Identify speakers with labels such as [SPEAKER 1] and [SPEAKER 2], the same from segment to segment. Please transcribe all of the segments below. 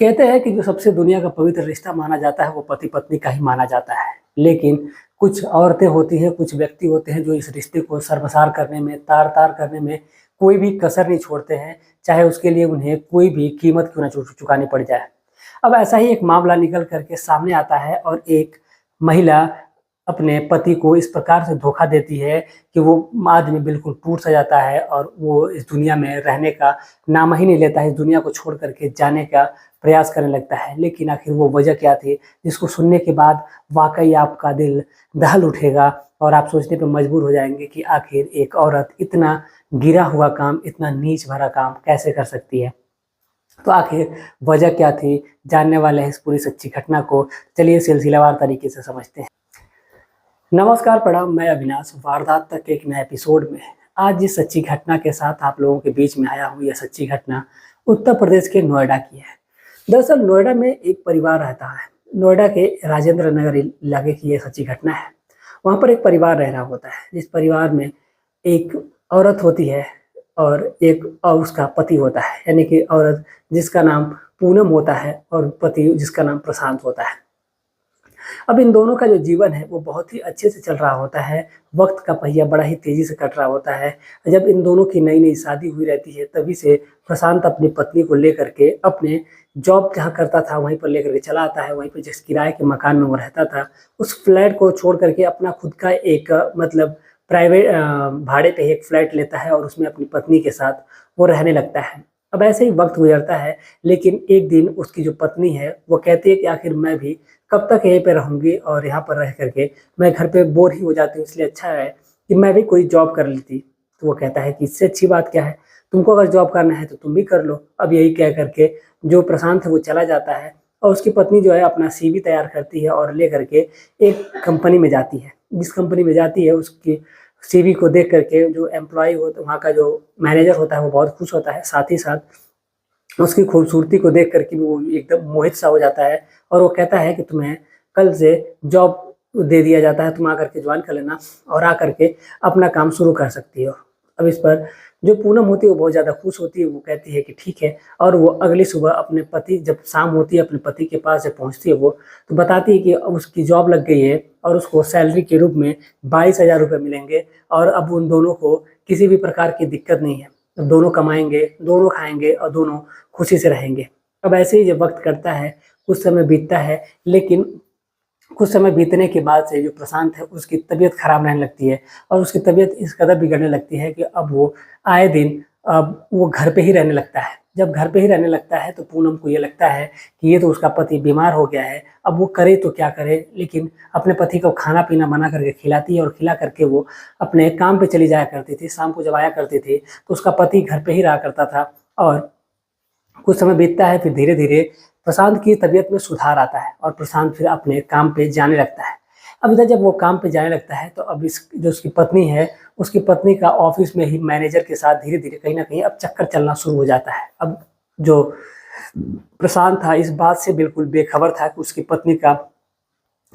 [SPEAKER 1] कहते हैं कि जो सबसे दुनिया का पवित्र रिश्ता माना जाता है वो पति पत्नी का ही माना जाता है। लेकिन कुछ औरतें होती हैं, कुछ व्यक्ति होते हैं जो इस रिश्ते को शर्मसार करने में, तार-तार करने में कोई भी कसर नहीं छोड़ते हैं, चाहे उसके लिए उन्हें कोई भी कीमत क्यों ना चुकानी पड़ जाए। अब ऐसा ही एक मामला निकल कर के सामने आता है और एक महिला अपने पति को इस प्रकार से धोखा देती है कि वो आदमी बिल्कुल टूट-सा जाता है और वो इस दुनिया में रहने का नाम ही नहीं लेता है, इस दुनिया को छोड़ कर के जाने का प्रयास करने लगता है। लेकिन आखिर वो वजह क्या थी, जिसको सुनने के बाद वाक़ई आपका दिल दहल उठेगा और आप सोचने पे मजबूर हो जाएँगे कि आखिर एक औरत इतना गिरा हुआ काम, इतना नीच भरा काम कैसे कर सकती है? तो आखिर वजह क्या थी, जानने वाले हैं इस पूरी सच्ची घटना को। चलिए सिलसिलावार तरीके से समझते हैं। नमस्कार, प्रणाम, मैं अविनाश, वारदात तक के एक नए एपिसोड में आज जिस सच्ची घटना के साथ आप लोगों के बीच में आया हूँ, यह सच्ची घटना उत्तर प्रदेश के नोएडा की है। दरअसल नोएडा में एक परिवार रहता है। नोएडा के राजेंद्र नगर इलाके की ये सच्ची घटना है। वहाँ पर एक परिवार रह रहा होता है, जिस परिवार में एक औरत होती है और एक और उसका पति होता है, यानी कि औरत जिसका नाम पूनम होता है और पति जिसका नाम प्रशांत होता है। अब इन दोनों का जो जीवन है वो बहुत ही अच्छे से चल रहा होता है, वक़्त का पहिया बड़ा ही तेज़ी से कट रहा होता है। जब इन दोनों की नई-नई शादी हुई रहती है तभी से प्रशांत अपनी पत्नी को लेकर के अपने जॉब जहाँ करता था वहीं पर लेकर के चला आता है, वहीं पे जिस किराए के मकान में वो रहता था, उस फ्लैट को छोड़ कर के अपना खुद का एक मतलब प्राइवेट भाड़े पे एक फ्लैट लेता है और उसमें अपनी पत्नी के साथ वो रहने लगता है। अब ऐसे ही वक़्त गुज़रता है, लेकिन एक दिन उसकी जो पत्नी है वो कहती है कि आखिर मैं भी कब तक यहीं पे रहूँगी और यहाँ पर रह कर के मैं घर पे बोर ही हो जाती हूँ, इसलिए अच्छा है कि मैं भी कोई जॉब कर लेती। तो वो कहता है कि इससे अच्छी बात क्या है, तुमको अगर जॉब करना है तो तुम भी कर लो। अब यही कह कर के जो प्रशांत है वो चला जाता है और उसकी पत्नी जो है अपना सीवी तैयार करती है और लेकर के एक कंपनी में जाती है। जिस कंपनी में जाती है उसकी सीवी को देख कर के जो एम्प्लॉयी होता है, वहाँ का जो मैनेजर होता है वो बहुत खुश होता है। साथ ही साथ उसकी खूबसूरती को देख कर के वो एकदम मोहित सा हो जाता है और वो कहता है कि तुम्हें कल से जॉब दे दिया जाता है, तुम आकर के जॉइन कर लेना और आकर के अपना काम शुरू कर सकती हो। अब इस पर जो पूनम होती है वो बहुत ज़्यादा खुश होती है, वो कहती है कि ठीक है और वो अगली सुबह अपने पति जब शाम होती है अपने पति के पास जब पहुँचती है वो, तो बताती है कि अब उसकी जॉब लग गई है और उसको सैलरी के रूप में 22,000 रुपये मिलेंगे और अब उन दोनों को किसी भी प्रकार की दिक्कत नहीं है। अब दोनों कमाएँगे, दोनों खाएँगे और दोनों खुशी से रहेंगे। अब ऐसे ही जब वक़्त कटता है, कुछ समय बीतता है, लेकिन कुछ समय बीतने के बाद से जो प्रशांत है उसकी तबीयत ख़राब रहने लगती है और उसकी तबीयत इस कदर बिगड़ने लगती है कि अब वो आए दिन अब वो घर पे ही रहने लगता है। जब घर पे ही रहने लगता है तो पूनम को ये लगता है कि ये तो उसका पति बीमार हो गया है, अब वो करे तो क्या करे? लेकिन अपने पति को खाना-पीना बना करके खिलाती है और खिला करके वो अपने काम पे चली जाया करती थी। शाम को जब आया करती थी तो उसका पति घर पे ही रहा करता था और कुछ समय बीतता है, फिर धीरे-धीरे प्रशांत की तबीयत में सुधार आता है और प्रशांत फिर अपने काम पे जाने लगता है। अब इधर जब वो काम पे जाने लगता है तो अब इस जो उसकी पत्नी है, उसकी पत्नी का ऑफ़िस में ही मैनेजर के साथ धीरे-धीरे कहीं न कहीं अब चक्कर चलना शुरू हो जाता है। अब जो प्रशांत था इस बात से बिल्कुल बेखबर था कि उसकी पत्नी का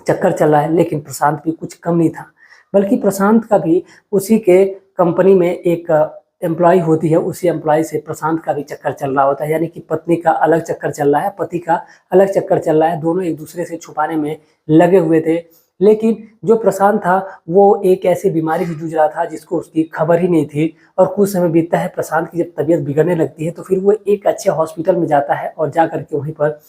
[SPEAKER 1] चक्कर चल रहा है, लेकिन प्रशांत भी कुछ कम नहीं था। बल्कि प्रशांत का भी उसी के कंपनी में एक एम्प्लॉयी होती है, उसी एम्प्लॉयी से प्रशांत का भी चक्कर चल रहा होता है, यानी कि पत्नी का अलग चक्कर चल रहा है, पति का अलग चक्कर चल रहा है, दोनों एक-दूसरे से छुपाने में लगे हुए थे। लेकिन जो प्रशांत था, वो एक ऐसी बीमारी से जूझ रहा था जिसको उसकी खबर ही नहीं थी और कुछ समय बीतता है, प्रशांत की जब तबीयत बिगड़ने लगती है, तो फिर वो एक अच्छे हॉस्पिटल में जाता है और जा कर के वहीं पर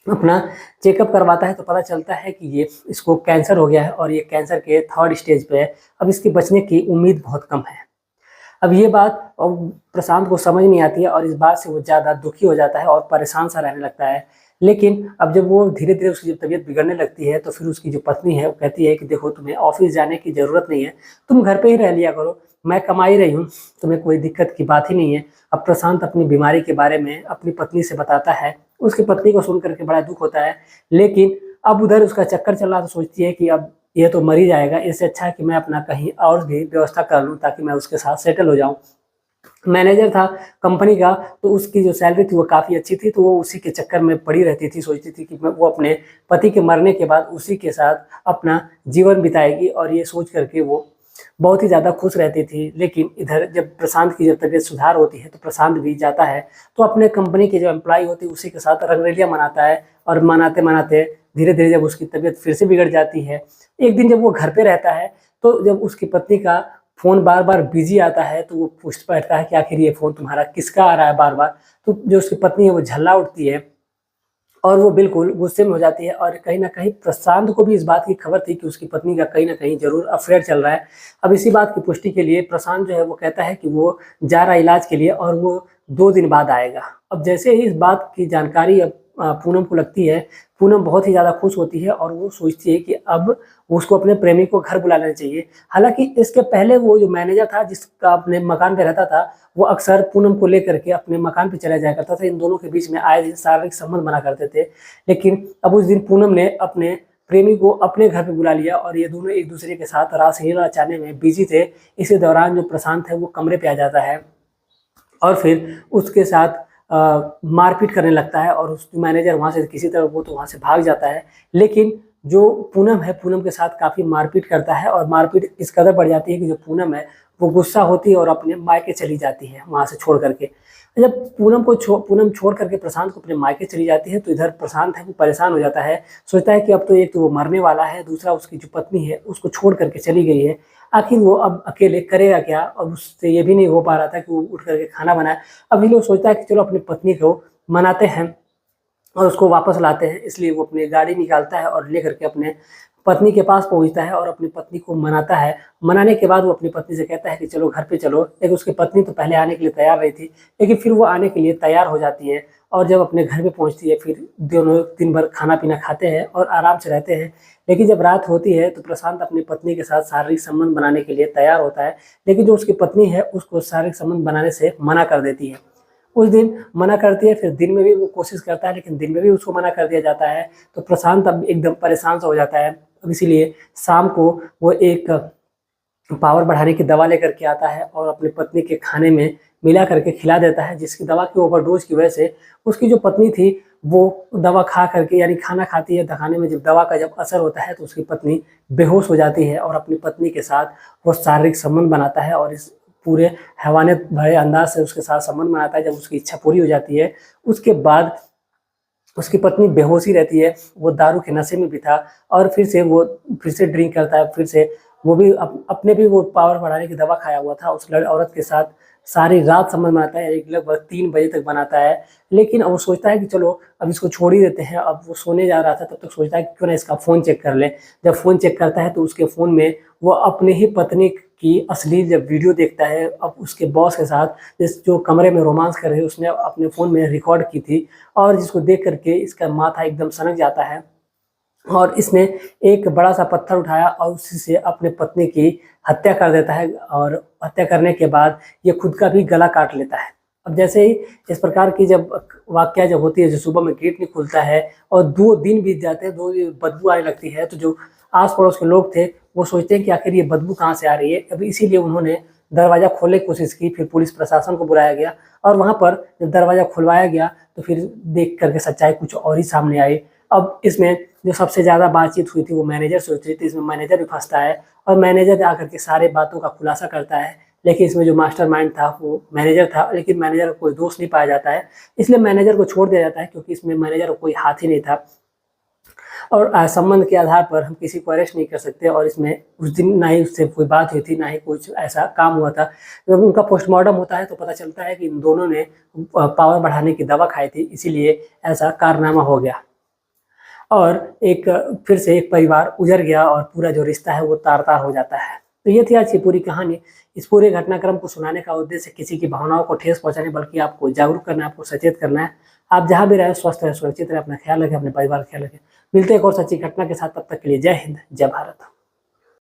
[SPEAKER 1] अपना चेकअप करवाता है तो पता चलता है कि ये इसको कैंसर हो गया है और ये कैंसर के 3rd स्टेज पे है। अब इसके बचने की उम्मीद बहुत कम है। अब ये बात प्रशांत को समझ नहीं आती है और इस बात से वो ज़्यादा दुखी हो जाता है और परेशान सा रहने लगता है। लेकिन अब जब वो धीरे-धीरे उसकी जब तबीयत बिगड़ने लगती है तो फिर उसकी जो पत्नी है वो कहती है कि देखो तुम्हें ऑफ़िस जाने की ज़रूरत नहीं है, तुम घर पे ही रह लिया करो, मैं कमा ही रही हूँ, तुम्हें कोई दिक्कत की बात ही नहीं है। अब प्रशांत अपनी बीमारी के बारे में अपनी पत्नी से बताता है, उसकी पत्नी को सुन कर के बड़ा दुःख होता है, लेकिन अब उधर उसका चक्कर चल रहा तो सोचती है कि अब ये तो मर ही जाएगा, इससे अच्छा है कि मैं अपना कहीं और भी व्यवस्था कर लूँ ताकि मैं उसके साथ सेटल हो जाऊँ। मैनेजर था कंपनी का, तो उसकी जो सैलरी थी वो काफ़ी अच्छी थी, तो वो उसी के चक्कर में पड़ी रहती थी, सोचती थी कि मैं वो अपने पति के मरने के बाद उसी के साथ अपना जीवन बिताएगी और ये सोच कर के वो बहुत ही ज़्यादा खुश रहती थी। लेकिन इधर जब प्रशांत की जब तबीयत सुधार होती है तो प्रशांत भी जाता है, तो अपने कंपनी के जो एम्प्लॉय होती है उसी के साथ रंगरेलियाँ मनाता है, और मनाते-मनाते धीरे-धीरे जब उसकी तबीयत फिर से बिगड़ जाती है, एक दिन जब वो घर पे रहता है, तो जब उसकी पत्नी का फ़ोन बार-बार बिज़ी आता है, तो वो पूछ बैठता है कि आखिर ये फ़ोन तुम्हारा किसका आ रहा है बार-बार? तो जो उसकी पत्नी है वो झल्ला उठती है, और वो बिल्कुल गुस्से में हो जाती है, और कहीं न कहीं प्रशांत को भी इस बात की खबर थी कि उसकी पत्नी का कहीं न कहीं ज़रूर अफ़ेयर चल रहा है। अब इसी बात की पुष्टि के लिए प्रशांत जो है वो कहता है कि वो जा रहा है इलाज के लिए, और वो 2 दिन बाद आएगा। अब जैसे ही इस बात की जानकारी अब पूनम को लगती है, पूनम बहुत ही ज़्यादा खुश होती है, और वो सोचती है कि अब उसको अपने प्रेमी को घर बुला लेना चाहिए। हालाँकि इसके पहले वो जो मैनेजर था जिसका अपने मकान पे रहता था, वो अक्सर पूनम को लेकर के अपने मकान पे चला जाया करता था। इन दोनों के बीच में आए दिन शारीरिक संबंध बना करते थे। लेकिन अब उस दिन पूनम ने अपने प्रेमी को अपने घर पे बुला लिया, और ये दोनों एक-दूसरे के साथ रासलीला रचाने में बिज़ी थे। इसी दौरान जो प्रशांत है वो कमरे पे आ जाता है, और फिर उसके साथ मारपीट करने लगता है, और उस मैनेजर वहाँ से किसी तरह वो तो वहाँ से भाग जाता है। लेकिन जो पूनम है, पूनम के साथ काफ़ी मारपीट करता है, और मारपीट इस कदर बढ़ जाती है कि जो पूनम है, वो गुस्सा होती है और अपने मायके चली जाती है वहाँ से छोड़ कर के। जब पूनम छोड़ कर के प्रशांत को अपने मायके चली जाती है, तो इधर प्रशांत है वो परेशान हो जाता है। सोचता है कि अब तो एक तो वो मरने वाला है, दूसरा उसकी जो पत्नी है उसको छोड़ कर के चली गई है। आखिर वो अब अकेले करेगा क्या? अब उससे ये भी नहीं हो पा रहा था कि वो उठ कर के खाना बनाए। अब ये लोग सोचता है कि चलो अपनी पत्नी को मनाते हैं और उसको वापस लाते हैं, इसलिए वो अपनी गाड़ी निकालता है और लेकर के अपने पत्नी के पास पहुँचता है और अपनी पत्नी को मनाता है। मनाने के बाद वो अपनी पत्नी से कहता है कि चलो घर पे चलो, लेकिन उसकी पत्नी तो पहले आने के लिए तैयार नहीं थी, लेकिन फिर वो आने के लिए तैयार हो जाती है, और जब अपने घर पे पहुँचती है, फिर दोनों दिन भर खाना-पीना खाते हैं और आराम से रहते हैं। लेकिन जब रात होती है तो प्रशांत अपनी पत्नी के साथ शारीरिक संबंध बनाने के लिए तैयार होता है, लेकिन जो उसकी पत्नी है उसको शारीरिक संबंध बनाने से मना कर देती है। उस दिन मना करती है, फिर दिन में भी वो कोशिश करता है, लेकिन दिन में भी उसको मना कर दिया जाता है। तो प्रशांत अब एकदम परेशान सा हो जाता है। अब इसीलिए शाम को वो एक पावर बढ़ाने की दवा लेकर के आता है, और अपनी पत्नी के खाने में मिला करके खिला देता है, जिसकी दवा की ओवरडोज़ की वजह से उसकी जो पत्नी थी वो दवा खा करके, यानी खाना खाती है, तो खाने में जब दवा का जब असर होता है तो उसकी पत्नी बेहोश हो जाती है, और अपनी पत्नी के साथ वो शारीरिक संबंध बनाता है, और इस पूरे हैवानियत भरे अंदाज से उसके साथ संबंध बनाता है। जब उसकी इच्छा पूरी हो जाती है, उसके बाद उसकी पत्नी बेहोश ही रहती है, वो दारू के नशे में भी था, और फिर से ड्रिंक करता है, फिर से वो भी अपने भी वो पावर बढ़ाने की दवा खाया हुआ था, उस औरत के साथ सारी रात संबंध बनाता है, एक लगभग 3 बजे तक बनाता है। लेकिन अब वो सोचता है कि चलो अब इसको छोड़ ही देते हैं, अब वो सोने जा रहा था तब तक सोचता है कि क्यों ना इसका फ़ोन चेक कर लें। जब फ़ोन चेक करता है तो उसके फ़ोन में वो अपने ही पत्नी की अश्लील जब वीडियो देखता है, अब उसके बॉस के साथ जिस जो कमरे में रोमांस कर रहे हैं, उसने अपने फ़ोन में रिकॉर्ड की थी, और जिसको देख कर के इसका माथा एकदम सनक जाता है, और इसने एक बड़ा-सा पत्थर उठाया और उसी से अपने पत्नी की हत्या कर देता है, और हत्या करने के बाद ये खुद का भी गला काट लेता है। अब जैसे ही इस प्रकार की जब वाक़या जब होती है, जो सुबह में गेट नहीं खुलता है और 2 दिन बीत जाते हैं, 2 दिन बदबू आने लगती है, तो जो आस-पड़ोस के लोग थे, वो सोचते हैं कि आखिर ये बदबू कहाँ से आ रही है? अब इसीलिए उन्होंने दरवाज़ा खोलने की कोशिश की, फिर पुलिस प्रशासन को बुलाया गया, और वहाँ पर जब दरवाज़ा खुलवाया गया, तो फिर देख कर के सच्चाई कुछ और ही सामने आई। अब इसमें जो सबसे ज़्यादा बातचीत हुई थी वो मैनेजर से हुई थी, इसमें मैनेजर भी फँसता है, और मैनेजर आकर के सारे बातों का खुलासा करता है। लेकिन इसमें जो मास्टरमाइंड था वो मैनेजर था, लेकिन मैनेजर को कोई दोष नहीं पाया जाता है, इसलिए मैनेजर को छोड़ दिया जाता है, क्योंकि इसमें मैनेजर का कोई हाथ ही नहीं था, और संबंध के आधार पर हम किसी को अरेस्ट नहीं कर सकते, और इसमें उस दिन ना ही उससे कोई बात हुई थी, ना ही कुछ ऐसा काम हुआ था। जब उनका पोस्टमार्टम होता है तो पता चलता है कि इन दोनों ने पावर बढ़ाने की दवा खाई थी, इसीलिए ऐसा कारनामा हो गया, और फिर से एक परिवार उजड़ गया, और पूरा जो रिश्ता है वो तार-तार हो जाता है। तो ये थी आज की पूरी कहानी। इस पूरे घटनाक्रम को सुनाने का उद्देश्य किसी की भावनाओं को ठेस पहुँचाने बल्कि आपको जागरूक करना है, आपको सचेत करना है। आप जहाँ भी रहें स्वस्थ रहें, सुरक्षित रहें, अपना ख्याल रखें, अपने परिवार का ख्याल रखें। मिलते हैं एक और सच्ची घटना के साथ, तब तक के लिए जय हिंद, जय भारत।